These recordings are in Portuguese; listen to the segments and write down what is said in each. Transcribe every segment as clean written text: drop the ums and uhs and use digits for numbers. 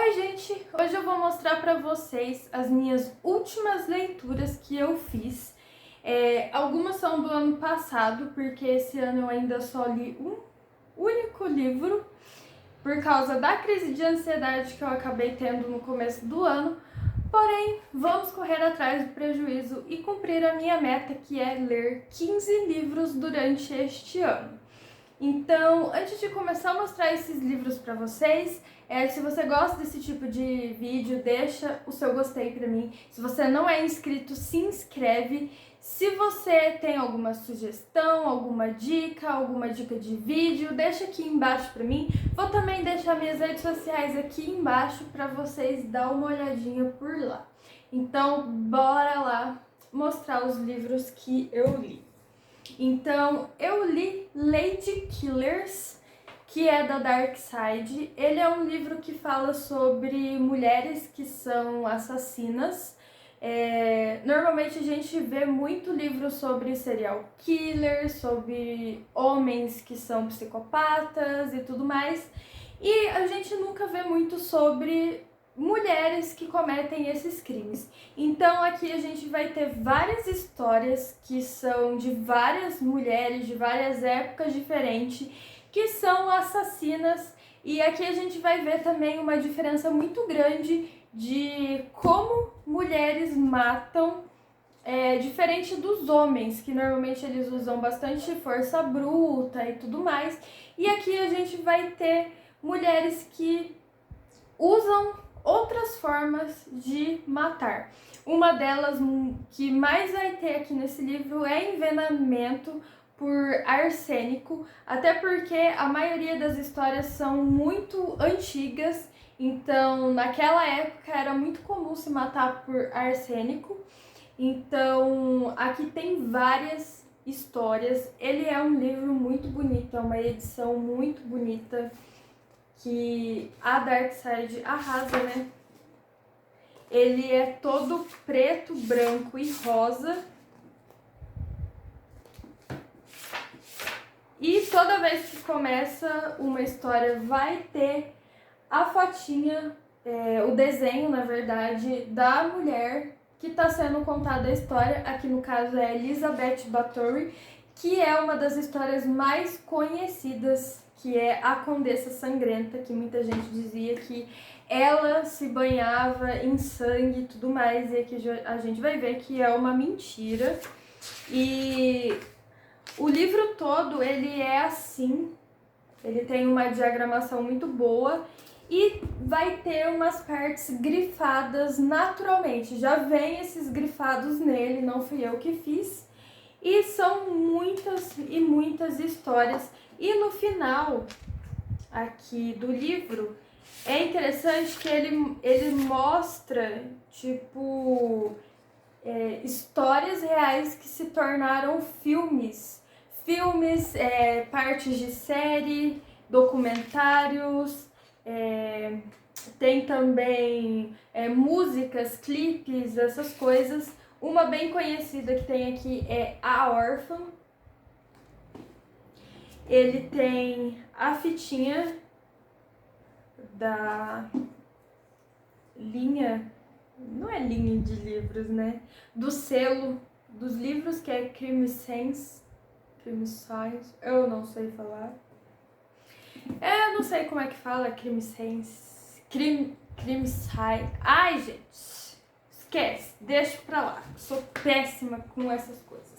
Oi gente, hoje eu vou mostrar para vocês as minhas últimas leituras que eu fiz. Algumas são do ano passado, porque esse ano eu ainda só li um único livro, por causa da crise de ansiedade que eu acabei tendo no começo do ano. Porém, vamos correr atrás do prejuízo e cumprir a minha meta, que é ler 15 livros durante este ano. Então, antes de começar a mostrar esses livros para vocês, se você gosta desse tipo de vídeo, deixa o seu gostei para mim. Se você não é inscrito, se inscreve. Se você tem alguma sugestão, alguma dica de vídeo, deixa aqui embaixo para mim. Vou também deixar minhas redes sociais aqui embaixo para vocês dar uma olhadinha por lá. Então, bora lá mostrar os livros que eu li. Então, eu li Lady Killers, que é da Dark Side. Ele é um livro que fala sobre mulheres que são assassinas. Normalmente a gente vê muito livro sobre serial killers, sobre homens que são psicopatas e tudo mais. E a gente nunca vê muito sobre mulheres que cometem esses crimes. Então aqui a gente vai ter várias histórias que são de várias mulheres, de várias épocas diferentes, que são assassinas, e aqui a gente vai ver também uma diferença muito grande de como mulheres matam, diferente dos homens, que normalmente eles usam bastante força bruta e tudo mais, e aqui a gente vai ter mulheres que usam outras formas de matar. Uma delas que mais vai ter aqui nesse livro é envenenamento por arsênico, até porque a maioria das histórias são muito antigas, então naquela época era muito comum se matar por arsênico. Então aqui tem várias histórias. Ele é um livro muito bonito, é uma edição muito bonita, que a Dark Side arrasa, né? Ele é todo preto, branco e rosa. E toda vez que começa uma história vai ter a fotinha, o desenho, na verdade, da mulher que está sendo contada a história. Aqui no caso é Elizabeth Bathory, que é uma das histórias mais conhecidas, que é a Condessa Sangrenta, que muita gente dizia que ela se banhava em sangue e tudo mais, e aqui a gente vai ver que é uma mentira. E o livro todo, ele é assim, ele tem uma diagramação muito boa e vai ter umas partes grifadas naturalmente. Já vem esses grifados nele, não fui eu que fiz. E são muitas e muitas histórias. E no final aqui do livro, é interessante que ele mostra, tipo, histórias reais que se tornaram filmes. Filmes, partes de série, documentários, tem também músicas, clipes, essas coisas. Uma bem conhecida que tem aqui é A Órfã. Ele tem a fitinha da linha, não é linha de livros, né? Do selo dos livros, que é Crime Science, eu não sei falar. Eu não sei como é que fala Crime Science, Crime Science. Ai, gente, esquece, deixa pra lá, sou péssima com essas coisas.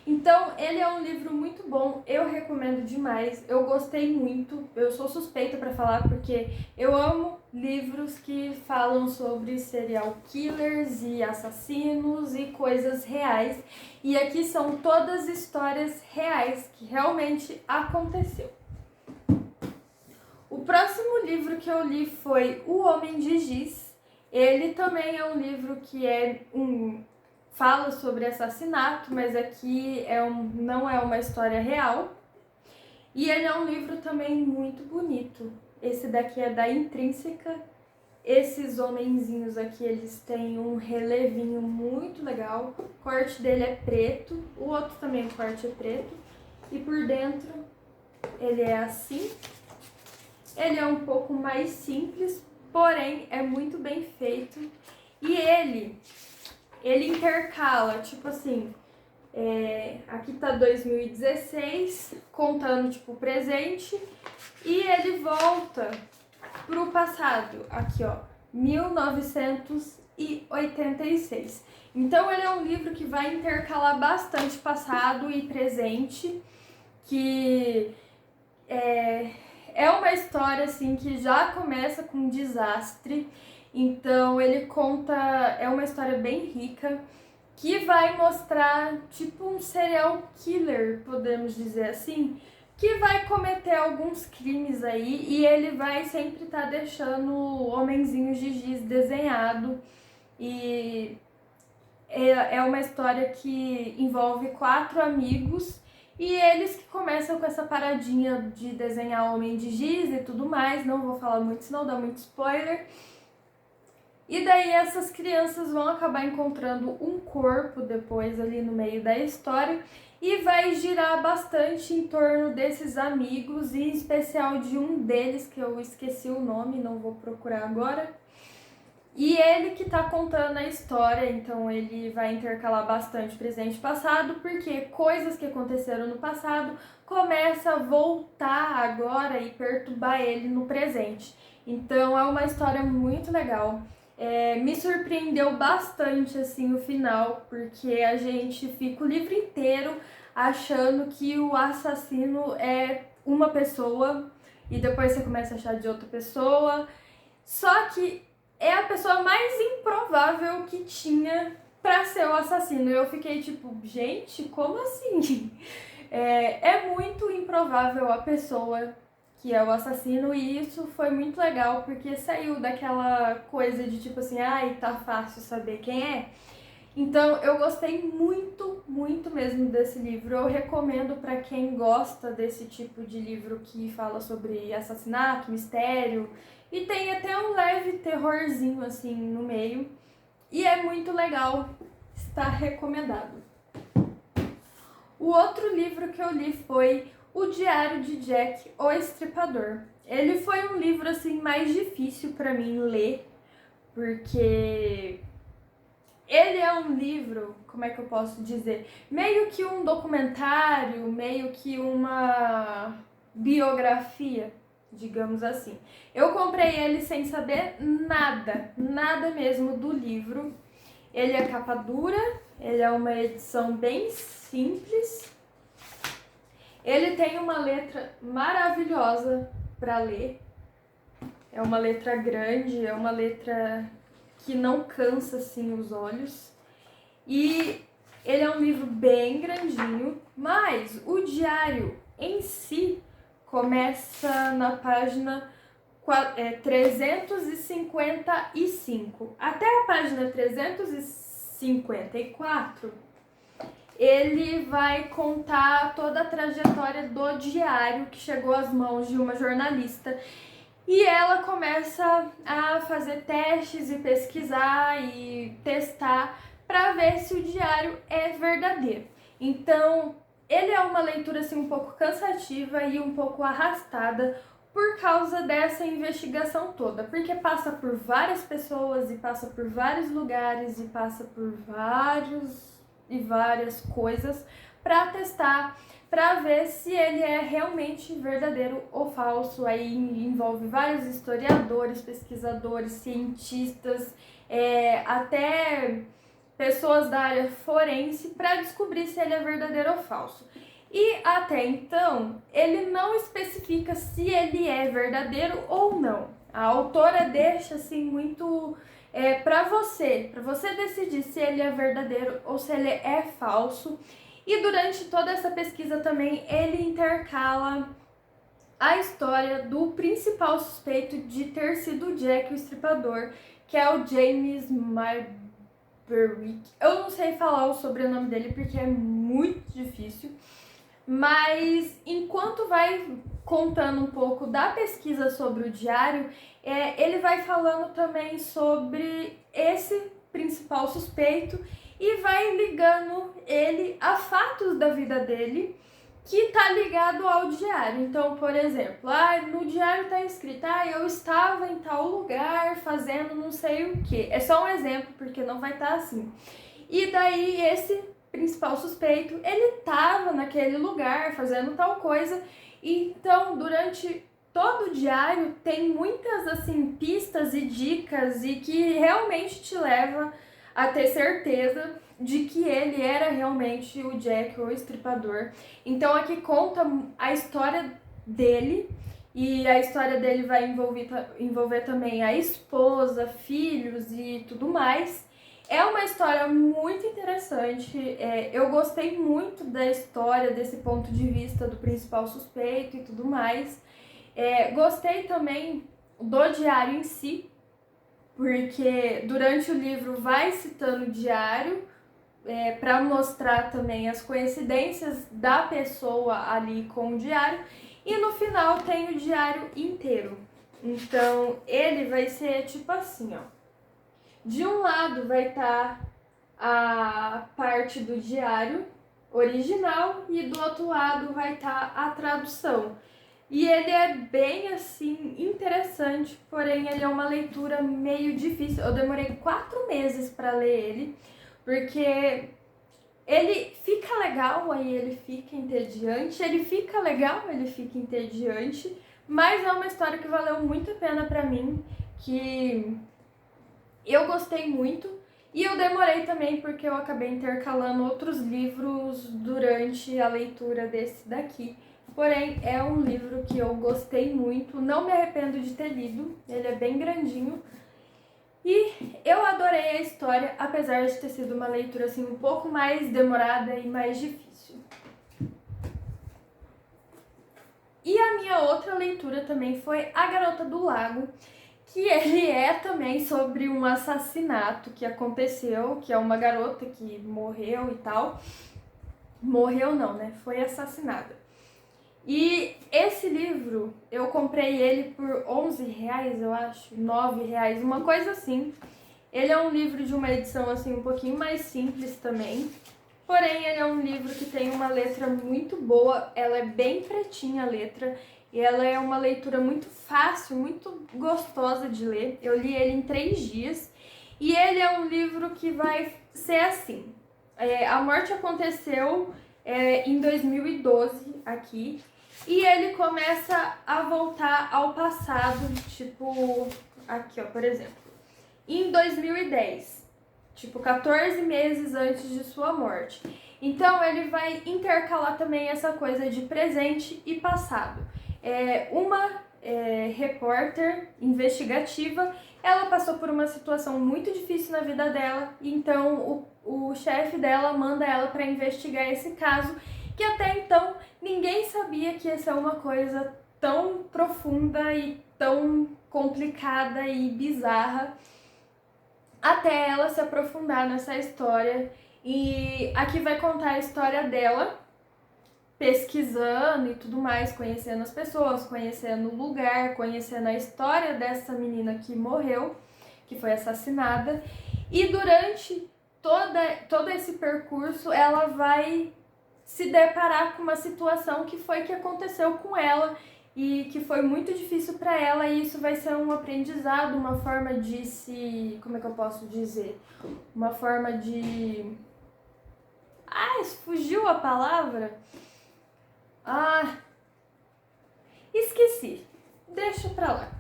Então, ele é um livro muito bom, eu recomendo demais, eu gostei muito, eu sou suspeita para falar porque eu amo livros que falam sobre serial killers e assassinos e coisas reais, e aqui são todas histórias reais que realmente aconteceu. O próximo livro que eu li foi O Homem de Giz. Ele também é um livro que fala sobre assassinato, mas aqui não é uma história real. E ele é um livro também muito bonito. Esse daqui é da Intrínseca. Esses homenzinhos aqui, eles têm um relevinho muito legal. O corte dele é preto, o outro também o corte é preto. E por dentro ele é assim. Ele é um pouco mais simples, porém é muito bem feito. E ele intercala, tipo assim, aqui tá 2016, contando tipo o presente, e ele volta pro passado, aqui ó, 1986. Então ele é um livro que vai intercalar bastante passado e presente, que é uma história assim que já começa com um desastre. Então ele conta, é uma história bem rica, que vai mostrar tipo um serial killer, podemos dizer assim, que vai cometer alguns crimes aí, e ele vai sempre estar deixando homenzinhos de giz desenhado. E é uma história que envolve 4 amigos, e eles que começam com essa paradinha de desenhar homem de giz e tudo mais. Não vou falar muito, senão dá muito spoiler. E daí essas crianças vão acabar encontrando um corpo depois ali no meio da história, e vai girar bastante em torno desses amigos, e em especial de um deles, que eu esqueci o nome, não vou procurar agora. E ele que tá contando a história, então ele vai intercalar bastante presente e passado, porque coisas que aconteceram no passado começam a voltar agora e perturbar ele no presente. Então é uma história muito legal. Me surpreendeu bastante assim o final, porque a gente fica o livro inteiro achando que o assassino é uma pessoa, e depois você começa a achar de outra pessoa. Só que é a pessoa mais improvável que tinha pra ser o assassino. Eu fiquei tipo, gente, como assim? É muito improvável a pessoa que é o assassino, e isso foi muito legal, porque saiu daquela coisa de tipo assim, ai, tá fácil saber quem é. Então eu gostei muito, muito mesmo desse livro. Eu recomendo pra quem gosta desse tipo de livro que fala sobre assassinato, mistério, e tem até um leve terrorzinho assim no meio. E é muito legal, está recomendado. O outro livro que eu li foi O Diário de Jack, o Estripador. Ele foi um livro assim mais difícil para mim ler, porque ele é um livro, como é que eu posso dizer, meio que um documentário, meio que uma biografia, digamos assim. Eu comprei ele sem saber nada, nada mesmo do livro. Ele é capa dura, ele é uma edição bem simples. Ele tem uma letra maravilhosa para ler. É uma letra grande, é uma letra que não cansa assim os olhos. E ele é um livro bem grandinho, mas o diário em si começa na página 355. Até a página 354, ele vai contar toda a trajetória do diário que chegou às mãos de uma jornalista. E ela começa a fazer testes e pesquisar e testar para ver se o diário é verdadeiro. Então, ele é uma leitura assim um pouco cansativa e um pouco arrastada por causa dessa investigação toda, porque passa por várias pessoas e passa por vários lugares e passa por várias coisas para testar, para ver se ele é realmente verdadeiro ou falso. Aí envolve vários historiadores, pesquisadores, cientistas, até pessoas da área forense, para descobrir se ele é verdadeiro ou falso. E até então, ele não especifica se ele é verdadeiro ou não. A autora deixa assim muito para você decidir se ele é verdadeiro ou se ele é falso. E durante toda essa pesquisa também ele intercala a história do principal suspeito de ter sido o Jack o Estripador, que é o James Maverick. Eu não sei falar o sobrenome dele porque é muito difícil, mas enquanto vai contando um pouco da pesquisa sobre o diário, ele vai falando também sobre esse principal suspeito e vai ligando ele a fatos da vida dele que tá ligado ao diário. Então, por exemplo, no diário tá escrito, eu estava em tal lugar fazendo não sei o que. É só um exemplo, porque não vai estar assim. E daí esse principal suspeito, ele tava naquele lugar fazendo tal coisa. Então, durante todo o diário tem muitas assim pistas e dicas e que realmente te leva a ter certeza de que ele era realmente o Jack, o Estripador. Então aqui conta a história dele, e a história dele vai envolver também a esposa, filhos e tudo mais. É uma história muito interessante, eu gostei muito da história, desse ponto de vista do principal suspeito e tudo mais. Gostei também do diário em si, porque durante o livro vai citando o diário, para mostrar também as coincidências da pessoa ali com o diário, e no final tem o diário inteiro. Então ele vai ser tipo assim, ó. De um lado vai estar a parte do diário original e do outro lado vai estar a tradução. E ele é bem assim interessante, porém ele é uma leitura meio difícil. Eu demorei 4 meses para ler ele, porque ele fica legal, aí ele fica entediante, ele fica legal, ele fica entediante, mas é uma história que valeu muito a pena pra mim, que eu gostei muito, e eu demorei também porque eu acabei intercalando outros livros durante a leitura desse daqui. Porém, é um livro que eu gostei muito, não me arrependo de ter lido, ele é bem grandinho. E eu adorei a história, apesar de ter sido uma leitura assim um pouco mais demorada e mais difícil. E a minha outra leitura também foi A Garota do Lago, que ele é também sobre um assassinato que aconteceu, que é uma garota que morreu e tal. Morreu não, né? Foi assassinada. E esse livro, eu comprei ele por 11 reais, eu acho, 9 reais, uma coisa assim. Ele é um livro de uma edição assim um pouquinho mais simples também. Porém, ele é um livro que tem uma letra muito boa, ela é bem pretinha a letra. E ela é uma leitura muito fácil, muito gostosa de ler. Eu li ele em 3 dias. E ele é um livro que vai ser assim. A morte aconteceu em 2012 aqui. E ele começa a voltar ao passado, tipo, aqui ó, por exemplo, em 2010, tipo 14 meses antes de sua morte. Então ele vai intercalar também essa coisa de presente e passado. Uma repórter investigativa, ela passou por uma situação muito difícil na vida dela, então o chefe dela manda ela para investigar esse caso, que até então ninguém sabia que ia ser uma coisa tão profunda e tão complicada e bizarra, até ela se aprofundar nessa história. E aqui vai contar a história dela, pesquisando e tudo mais, conhecendo as pessoas, conhecendo o lugar, conhecendo a história dessa menina que morreu, que foi assassinada. E durante todo esse percurso, ela vai se deparar com uma situação que aconteceu com ela e que foi muito difícil para ela, e isso vai ser um aprendizado, uma forma de se... como é que eu posso dizer? Uma forma de... fugiu a palavra? Esqueci. Deixa pra lá.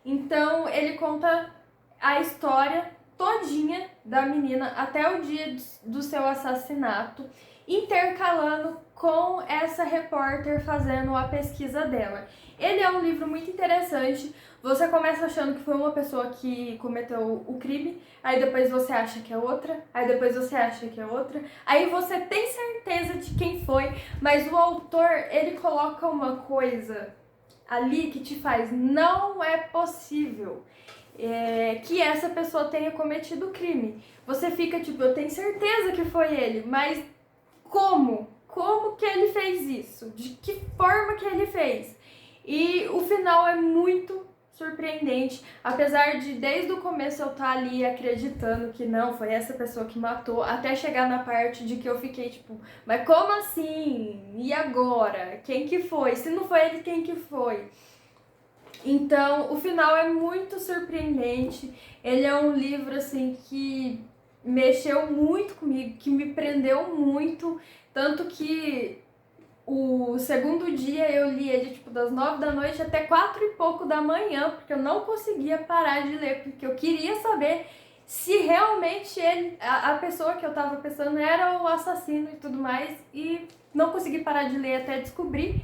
Então, ele conta a história todinha da menina até o dia do seu assassinato, intercalando com essa repórter fazendo a pesquisa dela. Ele é um livro muito interessante. Você começa achando que foi uma pessoa que cometeu o crime, aí depois você acha que é outra, aí depois você acha que é outra, aí você tem certeza de quem foi, mas o autor, ele coloca uma coisa ali que te faz, não é possível que essa pessoa tenha cometido o crime. Você fica tipo, eu tenho certeza que foi ele, mas como? Como que ele fez isso? De que forma que ele fez? E o final é muito surpreendente, apesar de desde o começo eu estar ali acreditando que não, foi essa pessoa que matou, até chegar na parte de que eu fiquei tipo, mas como assim? E agora? Quem que foi? Se não foi ele, quem que foi? Então, o final é muito surpreendente. Ele é um livro assim que mexeu muito comigo, que me prendeu muito, tanto que o segundo dia eu li ele tipo das 9 da noite até 4 e pouco da manhã, porque eu não conseguia parar de ler, porque eu queria saber se realmente ele, a pessoa que eu tava pensando era o assassino e tudo mais, e não consegui parar de ler até descobrir.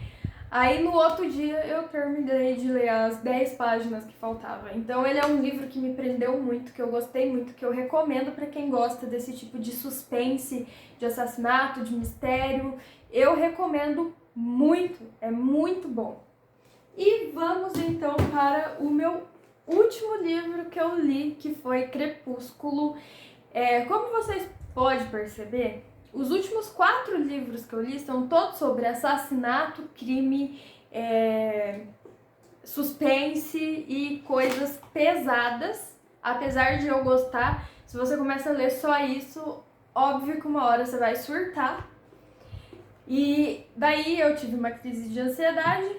Aí no outro dia eu terminei de ler as 10 páginas que faltavam. Então ele é um livro que me prendeu muito, que eu gostei muito, que eu recomendo para quem gosta desse tipo de suspense, de assassinato, de mistério. Eu recomendo muito, é muito bom. E vamos então para o meu último livro que eu li, que foi Crepúsculo. Como vocês podem perceber, os últimos 4 livros que eu li são todos sobre assassinato, crime, suspense e coisas pesadas. Apesar de eu gostar, se você começa a ler só isso, óbvio que uma hora você vai surtar. E daí eu tive uma crise de ansiedade,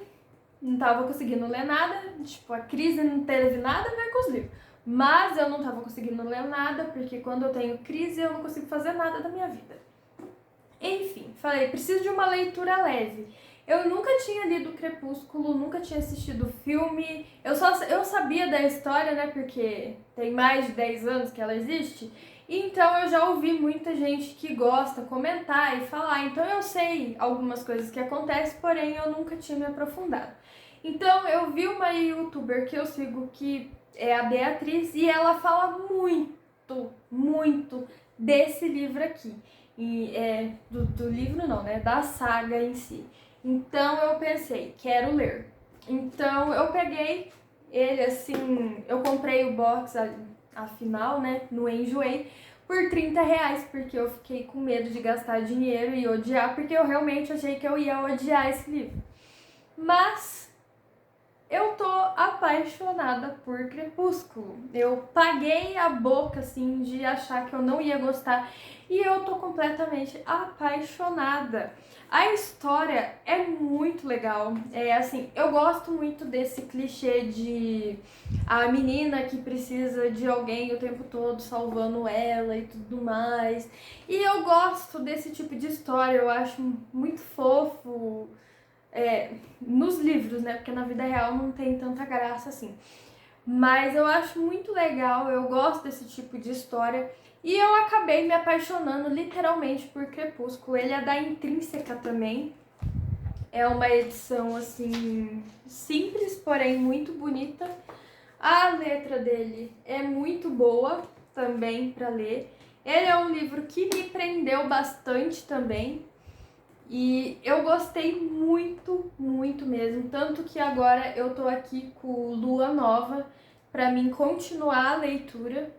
não tava conseguindo ler nada, tipo, a crise não teve nada a ver com os livros. Mas eu não tava conseguindo ler nada, porque quando eu tenho crise eu não consigo fazer nada da minha vida. Enfim, falei, preciso de uma leitura leve. Eu nunca tinha lido Crepúsculo, nunca tinha assistido o filme. Eu sabia da história, né, porque tem mais de 10 anos que ela existe. Então eu já ouvi muita gente que gosta comentar e falar. Então eu sei algumas coisas que acontecem, porém eu nunca tinha me aprofundado. Então eu vi uma youtuber que eu sigo que é a Beatriz e ela fala muito desse livro aqui. E do livro não, né? Da saga em si. Então eu pensei, quero ler. Então eu peguei ele assim, eu comprei o box afinal, né? No Enjoei por R$ 30, porque eu fiquei com medo de gastar dinheiro e odiar, porque eu realmente achei que eu ia odiar esse livro. Mas eu tô apaixonada por Crepúsculo. Eu paguei a boca, assim, de achar que eu não ia gostar. E eu tô completamente apaixonada. A história é muito legal. Assim, eu gosto muito desse clichê de a menina que precisa de alguém o tempo todo salvando ela e tudo mais. E eu gosto desse tipo de história. Eu acho muito fofo. Nos livros, né? Porque na vida real não tem tanta graça assim. Mas eu acho muito legal, eu gosto desse tipo de história. E eu acabei me apaixonando literalmente por Crepúsculo. Ele é da Intrínseca também. É uma edição assim simples, porém muito bonita. A letra dele é muito boa também para ler. Ele é um livro que me prendeu bastante também. E eu gostei muito mesmo, tanto que agora eu tô aqui com Lua Nova pra mim continuar a leitura.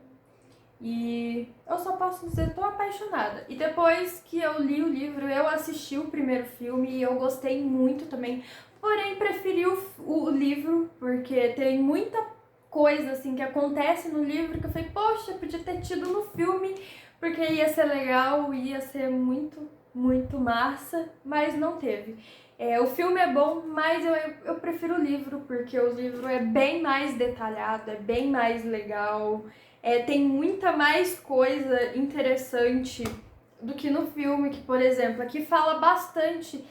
E eu só posso dizer, tô apaixonada. E depois que eu li o livro, eu assisti o primeiro filme e eu gostei muito também. Porém, preferi o livro, porque tem muita coisa assim que acontece no livro que eu falei, poxa, podia ter tido no filme, porque ia ser legal, ia ser muito massa, mas não teve. O filme é bom, mas eu prefiro o livro, porque o livro é bem mais detalhado, é bem mais legal, tem muita mais coisa interessante do que no filme, que, por exemplo, aqui fala bastante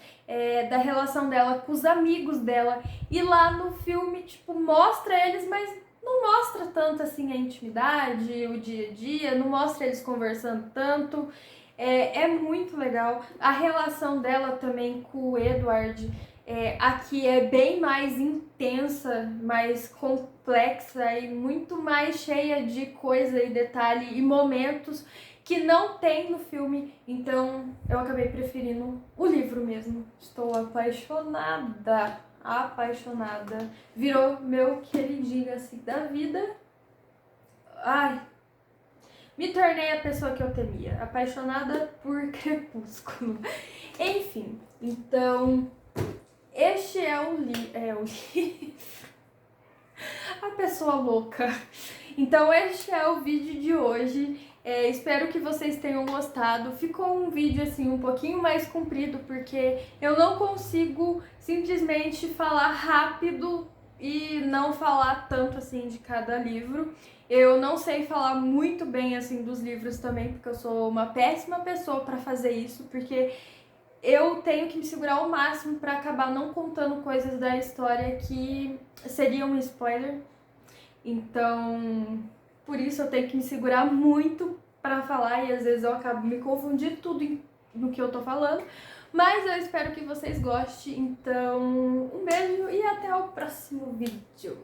da relação dela com os amigos dela, e lá no filme, tipo, mostra eles, mas não mostra tanto assim a intimidade, o dia a dia, não mostra eles conversando tanto. É muito legal. A relação dela também com o Edward aqui é bem mais intensa, mais complexa e muito mais cheia de coisa e detalhe e momentos que não tem no filme. Então eu acabei preferindo o livro mesmo. Estou apaixonada. Virou meu queridinho assim da vida. Ai, me tornei a pessoa que eu temia, apaixonada por Crepúsculo. Enfim, então, este é o livro. pessoa louca. Então este é o vídeo de hoje. Espero que vocês tenham gostado. Ficou um vídeo assim um pouquinho mais comprido porque eu não consigo simplesmente falar rápido e não falar tanto assim de cada livro. Eu não sei falar muito bem assim dos livros também, porque eu sou uma péssima pessoa para fazer isso, porque eu tenho que me segurar ao máximo para acabar não contando coisas da história que seriam um spoiler. Então, por isso eu tenho que me segurar muito para falar e às vezes eu acabo me confundindo tudo no que eu tô falando. Mas eu espero que vocês gostem. Então, um beijo e até o próximo vídeo.